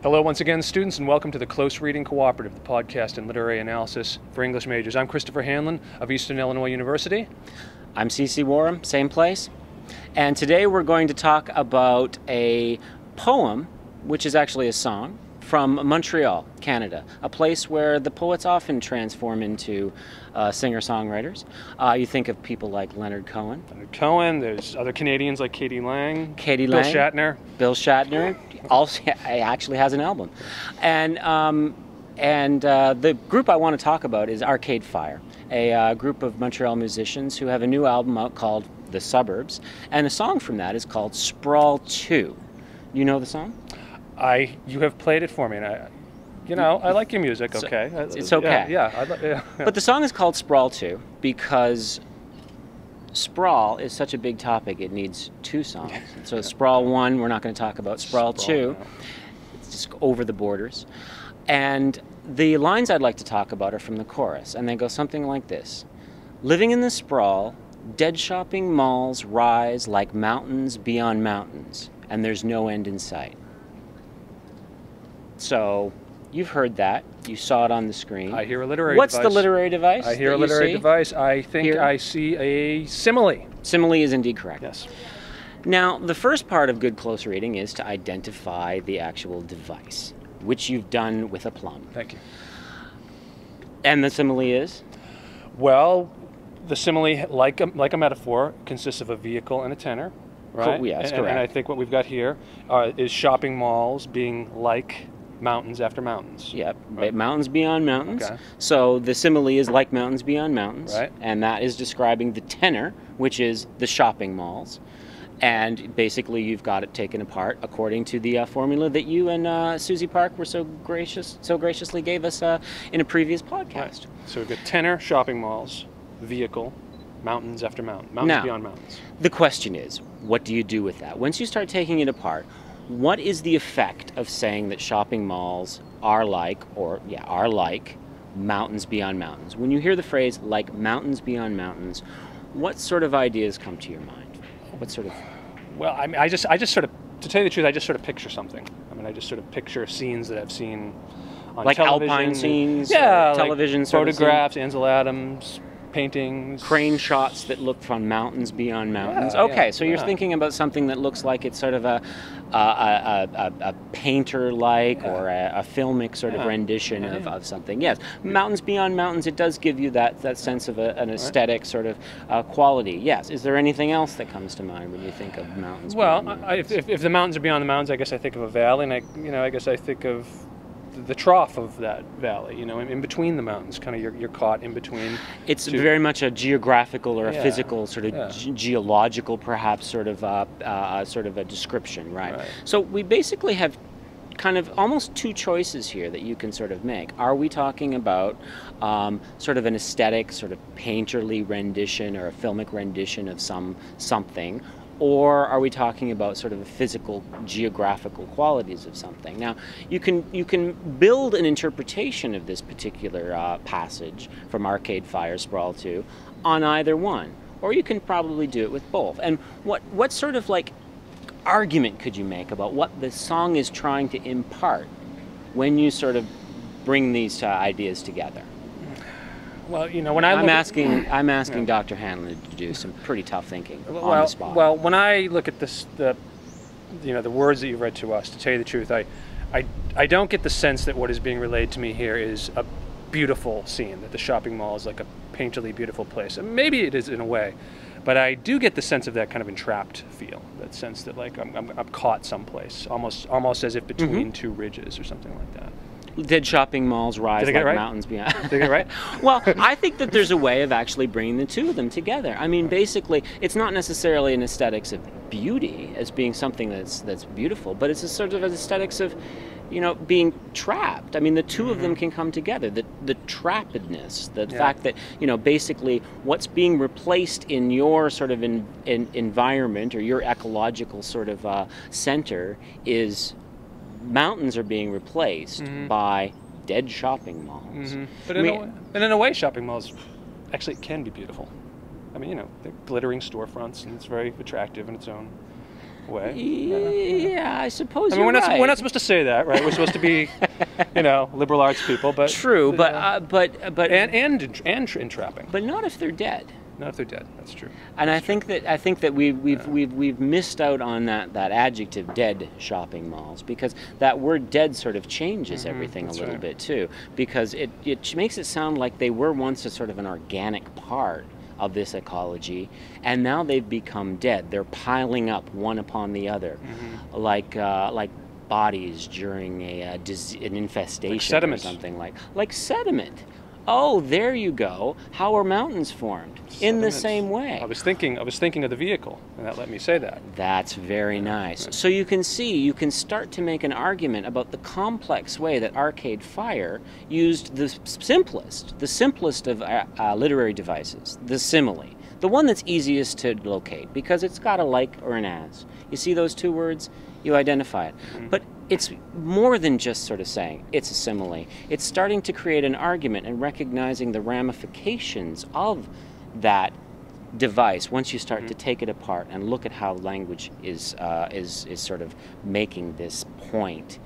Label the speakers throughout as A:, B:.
A: Hello once again, students, and welcome to the Close Reading Cooperative, the podcast and literary analysis for English majors. I'm Christopher Hanlon of Eastern Illinois University.
B: I'm C.C. Warham, same place. And today we're going to talk about a poem, which is actually a song, from Montreal, Canada, a place where the poets often transform into singer-songwriters. You think of people like Leonard Cohen.
A: There's other Canadians like Katie Lang.
B: Katie
A: Bill
B: Lang.
A: Shatner.
B: Bill Shatner also actually has an album. And the group I want to talk about is Arcade Fire, a group of Montreal musicians who have a new album out called The Suburbs, and a song from that is called Sprawl 2. You know the song?
A: You have played it for me, and I like your music. Okay,
B: it's okay.
A: Yeah.
B: But the song is called Sprawl 2 because sprawl is such a big topic. It needs two songs. So Sprawl 1, we're not going to talk about. Sprawl 2, it's just over the borders. And the lines I'd like to talk about are from the chorus, and they go something like this: living in the sprawl, dead shopping malls rise like mountains beyond mountains, and there's no end in sight. So, you've heard that. You saw it on the screen.
A: I hear a literary
B: device. What's the
A: device.
B: literary device?
A: I hear a literary device. I think I see a simile.
B: Simile is indeed correct.
A: Yes.
B: Now, the first part of good close reading is to identify the actual device, which you've done with aplomb.
A: Thank you.
B: And the simile is?
A: Well, the simile, like a metaphor, consists of a vehicle and a tenor, right?
B: Cool, yes, correct.
A: And I think what we've got here is shopping malls being like mountains after mountains.
B: Yep,
A: right?
B: Mountains beyond mountains.
A: Okay.
B: So the simile is like mountains beyond mountains.
A: Right.
B: And that is describing the tenor, which is the shopping malls. And basically you've got it taken apart according to the formula that you and Susie Park were so graciously gave us in a previous podcast.
A: Right. So we've got tenor, shopping malls, vehicle, mountains after mountains, beyond mountains.
B: The question is, what do you do with that? Once you start taking it apart, what is the effect of saying that shopping malls are like mountains beyond mountains? When you hear the phrase like mountains beyond mountains, what sort of ideas come to your mind? What sort of?
A: Well, I mean, I just sort of, to tell you the truth, I just sort of picture something. I mean, I just sort of picture scenes that I've seen on
B: like
A: television.
B: Alpine scenes,
A: television
B: like
A: photographs, Ansel Adams, paintings,
B: crane shots that look from mountains beyond mountains.
A: Yeah,
B: okay,
A: yeah,
B: so you're thinking about something that looks like it's sort of a painter-like or a filmic sort of rendition of something. Yes, mountains beyond mountains. It does give you that sense of an aesthetic sort of quality. Yes. Is there anything else that comes to mind when you think of mountains?
A: Well,
B: beyond mountains?
A: if the mountains are beyond the mountains, I guess I think of a valley, and I guess I think of the trough of that valley, in between the mountains, kind of you're caught in between.
B: It's very much a geographical or a physical sort of geological, perhaps, sort of a description, right? So we basically have kind of almost two choices here that you can sort of make. Are we talking about sort of an aesthetic, sort of painterly rendition or a filmic rendition of something? Or are we talking about sort of the physical, geographical qualities of something? Now, you can build an interpretation of this particular passage from Arcade Fire, Sprawl 2, on either one. Or you can probably do it with both. And what sort of like argument could you make about what the song is trying to impart when you sort of bring these ideas together?
A: Well, when I'm
B: asking Dr. Hanlon to do some pretty tough thinking on the spot.
A: Well, when I look at this, the words that you've read to us, to tell you the truth, I don't get the sense that what is being relayed to me here is a beautiful scene, that the shopping mall is like a painterly beautiful place. And maybe it is in a way, but I do get the sense of that kind of entrapped feel, that sense that like I'm caught someplace, almost as if between two ridges or something like that.
B: Dead shopping malls rise like mountains beyond.
A: Did I get it right?
B: Well, I think that there's a way of actually bringing the two of them together. I mean, basically, it's not necessarily an aesthetics of beauty as being something that's beautiful, but it's a sort of an aesthetics of, being trapped. I mean, the two of them can come together. The trappedness, the fact that, basically what's being replaced in your sort of environment or your ecological sort of center is mountains are being replaced by dead shopping malls.
A: But in a way, shopping malls actually can be beautiful. I mean, they're glittering storefronts, and it's very attractive in its own way.
B: Yeah, I suppose.
A: I mean,
B: right.
A: we're not supposed to say that, right? We're supposed to be, liberal arts people, but
B: true, but
A: and entrapping.
B: But not if they're dead.
A: Not if they're dead. That's true.
B: And I think that we've missed out on that adjective, dead shopping malls, because that word dead sort of changes everything a little bit too, because it makes it sound like they were once a sort of an organic part of this ecology, and now they've become dead. They're piling up one upon the other, like bodies during an infestation, or something like sediment. Oh, there you go. How are mountains formed? In the same way.
A: I was thinking of the vehicle, and that let me say that.
B: That's very nice. So you can see, you can start to make an argument about the complex way that Arcade Fire used the simplest of literary devices, the simile, the one that's easiest to locate because it's got a like or an as. You see those two words, you identify it. But it's more than just sort of saying it's a simile. It's starting to create an argument and recognizing the ramifications of that device once you start to take it apart and look at how language is sort of making this point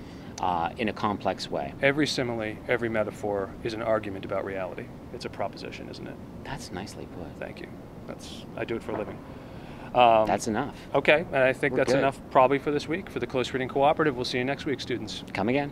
B: in a complex way.
A: Every simile, every metaphor is an argument about reality. It's a proposition, isn't it?
B: That's nicely put.
A: Thank you. I do it for a living.
B: That's enough.
A: Okay, and I think
B: We're
A: that's
B: good.
A: enough probably for this week for the Close Reading Cooperative. We'll see you next week, students.
B: Come again.